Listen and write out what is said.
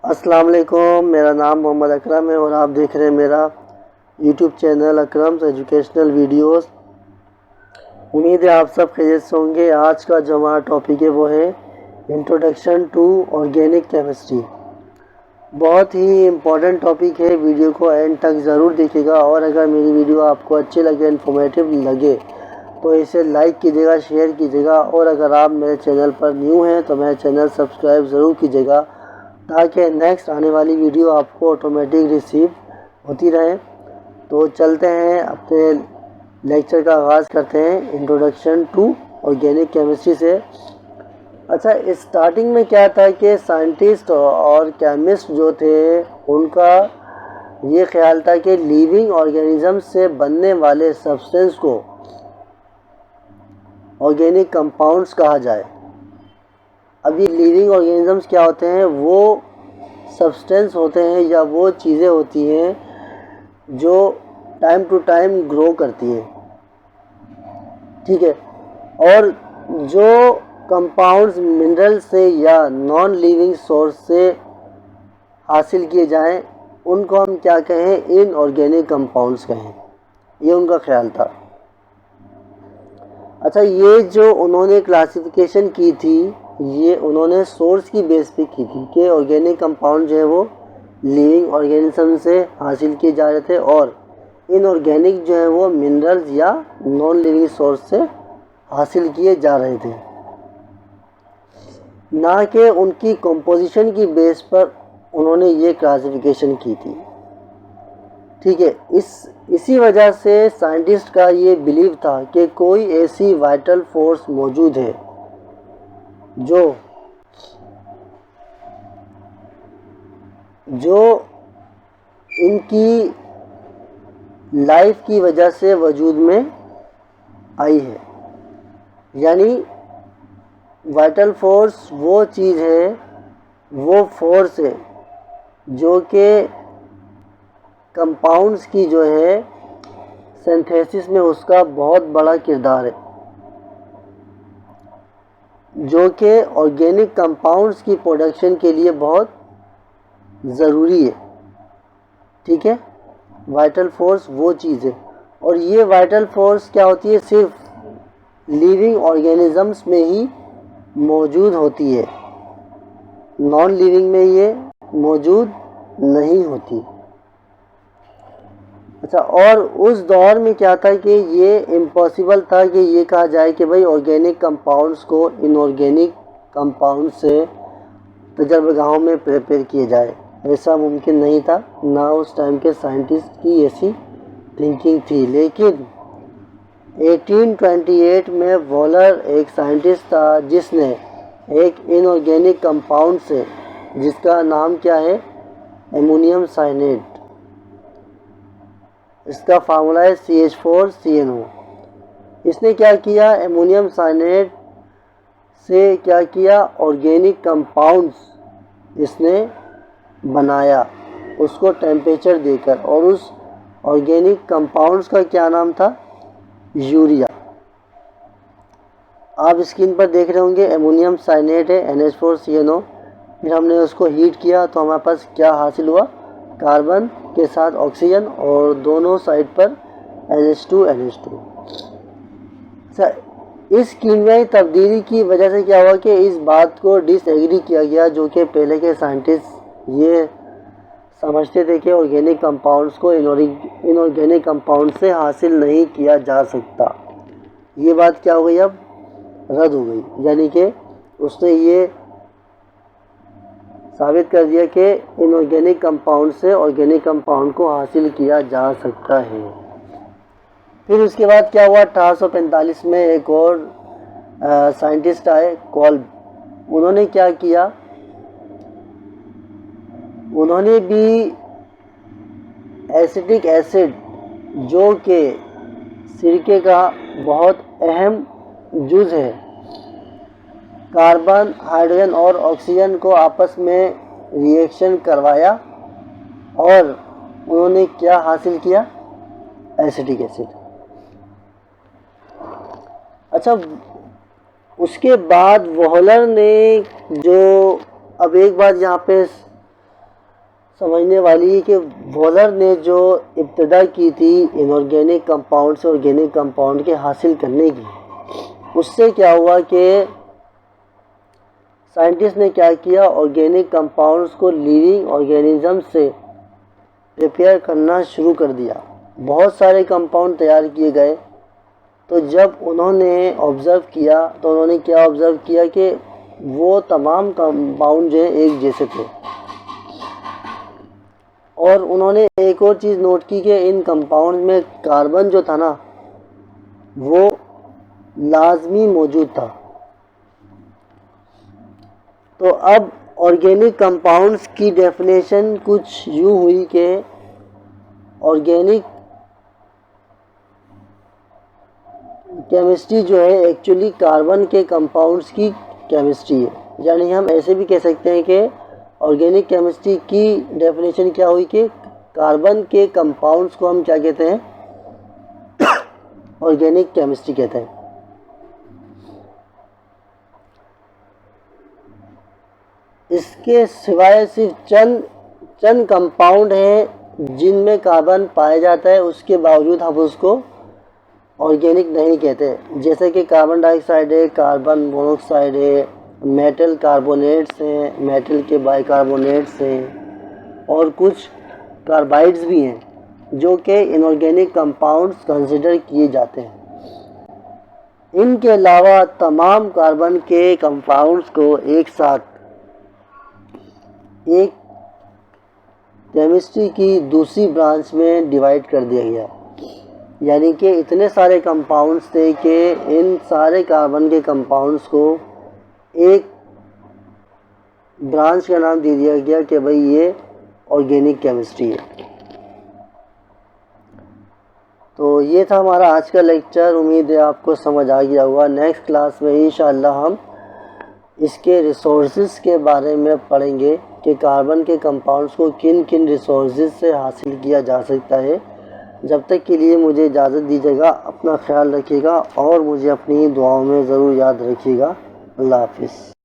السلام علیکم، میرا نام محمد اکرم ہے اور آپ دیکھ رہے ہیں میرا یوٹیوب چینل اکرمز ایجوکیشنل ویڈیوز۔ امید ہے آپ سب خیریت سے ہوں گے۔ آج کا جو ہمارا ٹاپک ہے وہ ہے انٹروڈکشن ٹو آرگینک کیمسٹری۔ بہت ہی امپورٹنٹ ٹاپک ہے، ویڈیو کو اینڈ تک ضرور دیکھیے گا، اور اگر میری ویڈیو آپ کو اچھی لگے، انفارمیٹیو لگے تو اسے لائک کیجیے گا، شیئر کیجیے گا، اور اگر آپ میرے چینل پر نیو ہیں تو میرے چینل سبسکرائب ضرور کیجیے گا تاکہ نیکسٹ آنے والی ویڈیو آپ کو آٹومیٹک ریسیو ہوتی رہے۔ تو چلتے ہیں اپنے لیکچر کا آغاز کرتے ہیں انٹروڈکشن ٹو آرگینک کیمسٹری سے۔ اچھا، اسٹارٹنگ میں کیا تھا کہ سائنٹسٹ اور کیمسٹ جو تھے ان کا یہ خیال تھا کہ لیونگ آرگینزم سے بننے والے سبسٹنس کو آرگینک کمپاؤنڈز کہا جائے۔ اب یہ لیونگ آرگینزمز کیا ہوتے ہیں؟ وہ سبسٹنس ہوتے ہیں یا وہ چیزیں ہوتی ہیں جو ٹائم ٹو ٹائم گرو کرتی ہیں، ٹھیک ہے، اور جو کمپاؤنڈز منرل سے یا نان لیونگ سورس سے حاصل کیے جائیں ان کو ہم کیا کہیں؟ ان آرگینک کمپاؤنڈز کہیں۔ یہ ان کا خیال تھا۔ اچھا، یہ جو انہوں نے کلاسیفیکیشن کی تھی یہ انہوں نے سورس کی بیس پہ کی تھی کہ آرگینک کمپاؤنڈ جو ہے وہ لیونگ آرگینزم سے حاصل کیے جا رہے تھے، اور ان آرگینک جو ہیں وہ منرلز یا نان لیونگ سورس سے حاصل کیے جا رہے تھے، نہ کہ ان کی کمپوزیشن کی بیس پر انہوں نے یہ کلاسیفیکیشن کی تھی، ٹھیک ہے۔ اسی وجہ سے سائنٹسٹ کا یہ بیلیو تھا کہ کوئی ایسی وائٹل فورس موجود ہے جو ان کی لائف کی وجہ سے وجود میں آئی ہے۔ یعنی وائٹل فورس وہ چیز ہے، وہ فورس ہے جو کہ کمپاؤنڈز کی جو ہے سنتھیسس میں اس کا بہت بڑا کردار ہے، جو کہ آرگینک کمپاؤنڈز کی پروڈکشن کے لیے بہت ضروری ہے، ٹھیک ہے۔ وائٹل فورس وہ چیز ہے، اور یہ وائٹل فورس کیا ہوتی ہے؟ صرف لیونگ آرگینزمز میں ہی موجود ہوتی ہے، نان لیونگ میں یہ موجود نہیں ہوتی۔ اچھا، اور اس دور میں کیا تھا کہ یہ امپاسبل تھا کہ یہ کہا جائے کہ بھئی آرگینک کمپاؤنڈز کو ان آرگینک کمپاؤنڈ سے تجربہ گاہوں میں پریپیئر کیے جائے، ایسا ممکن نہیں تھا، نہ اس ٹائم کے سائنٹسٹ کی ایسی تھنکنگ تھی۔ لیکن 1828 میں وولر ایک سائنٹسٹ تھا جس نے ایک ان آرگینک کمپاؤنڈ سے، جس کا نام کیا ہے؟ ایمونیم سائنیٹ، اس کا فارمولہ ہے CH4CNO۔ اس نے کیا کیا؟ ایمونیم سائنیٹ سے کیا کیا؟ آرگینک کمپاؤنڈز اس نے بنایا، اس کو ٹیمپریچر دے کر، اور اس آرگینک کمپاؤنڈز کا کیا نام تھا؟ یوریا۔ آپ اسکرین پر دیکھ رہے ہوں گے ایمونیم سائنیٹ ہے NH4CNO، پھر ہم نے اس کو ہیٹ کیا تو ہمارے پاس کیا حاصل ہوا؟ کاربن کے ساتھ آکسیجن اور دونوں سائڈ پر NH2 اچھا، اس کیمیائی تبدیلی کی وجہ سے کیا ہوا کہ اس بات کو ڈس ایگری کیا گیا، جو کہ پہلے کے سائنٹسٹ یہ سمجھتے تھے کہ آرگینک کمپاؤنڈز کو ان آرگینک کمپاؤنڈ سے حاصل نہیں کیا جا سکتا۔ یہ بات کیا ہو گئی؟ اب رد ہو گئی، یعنی کہ اس نے یہ ثابت کر دیا کہ ان آرگینک کمپاؤنڈ سے آرگینک کمپاؤنڈ کو حاصل کیا جا سکتا ہے۔ پھر اس کے بعد کیا ہوا؟ 1845 میں ایک اور سائنٹسٹ آئے، کولب۔ انہوں نے کیا کیا؟ انہوں نے بھی ایسیٹک ایسڈ، جو کہ سرکے کا بہت اہم جز ہے، کاربن، ہائیڈروجن اور آکسیجن کو آپس میں ریئیکشن کروایا، اور انہوں نے کیا حاصل کیا؟ Ascetic acid. اچھا، اس کے بعد وولر نے جو، اب ایک بات یہاں پہ سمجھنے والی ہے کہ وولر نے جو ابتدا کی تھی انآرگینک کمپاؤنڈ سے آرگینک کمپاؤنڈ کے حاصل کرنے کی، اس سے کیا ہوا کہ سائنٹسٹ نے کیا کیا، آرگینک کمپاؤنڈز کو لیونگ آرگینزم سے پریپیئر کرنا شروع کر دیا۔ بہت سارے کمپاؤنڈ تیار کیے گئے، تو جب انہوں نے آبزرو کیا تو انہوں نے کیا آبزرو کیا کہ وہ تمام کمپاؤنڈ جو ہیں ایک جیسے تھے، اور انہوں نے ایک اور چیز نوٹ کی کہ ان کمپاؤنڈ میں کاربن جو تھا نا وہ لازمی موجود تھا۔ تو اب آرگینک کمپاؤنڈز کی ڈیفینیشن کچھ یوں ہوئی کہ آرگینک کیمسٹری جو ہے ایکچولی کاربن کے کمپاؤنڈز کی کیمسٹری ہے، یعنی ہم ایسے بھی کہہ سکتے ہیں کہ آرگینک کیمسٹری کی ڈیفینیشن کیا ہوئی کہ کاربن کے کمپاؤنڈز کو ہم کیا کہتے ہیں، آرگینک کیمسٹری کہتے ہیں۔ اس کے سوائے صرف چند کمپاؤنڈ ہیں جن میں کاربن پایا جاتا ہے، اس کے باوجود ہم اس کو آرگینک نہیں کہتے، جیسے کہ کاربن ڈائی آکسائڈ ہے، کاربن مونوکسائڈ ہے، میٹل کاربونیٹس ہیں، میٹل کے بائی کاربونیٹس ہیں، اور کچھ کاربائڈز بھی ہیں جو کہ انآرگینک کمپاؤنڈز کنسیڈر کیے جاتے ہیں۔ ان کے علاوہ تمام کاربن کے کمپاؤنڈز کو ایک ساتھ ایک کیمسٹری کی دوسری برانچ میں ڈیوائڈ کر دیا گیا، یعنی کہ اتنے سارے کمپاؤنڈز تھے کہ ان سارے کاربن کے کمپاؤنڈز کو ایک برانچ کا نام دے دیا گیا کہ بھئی یہ آرگینک کیمسٹری ہے۔ تو یہ تھا ہمارا آج کا لیکچر، امید ہے آپ کو سمجھ آ گیا ہوگا۔ نیکسٹ کلاس میں انشاءاللہ ہم اس کے ریسورسز کے بارے میں پڑھیں گے کہ کاربن کے کمپاؤنڈز کو کن کن ریسورسز سے حاصل کیا جا سکتا ہے۔ جب تک کے لیے مجھے اجازت دیجیے گا، اپنا خیال رکھیے گا اور مجھے اپنی دعاؤں میں ضرور یاد رکھیے گا۔ اللہ حافظ۔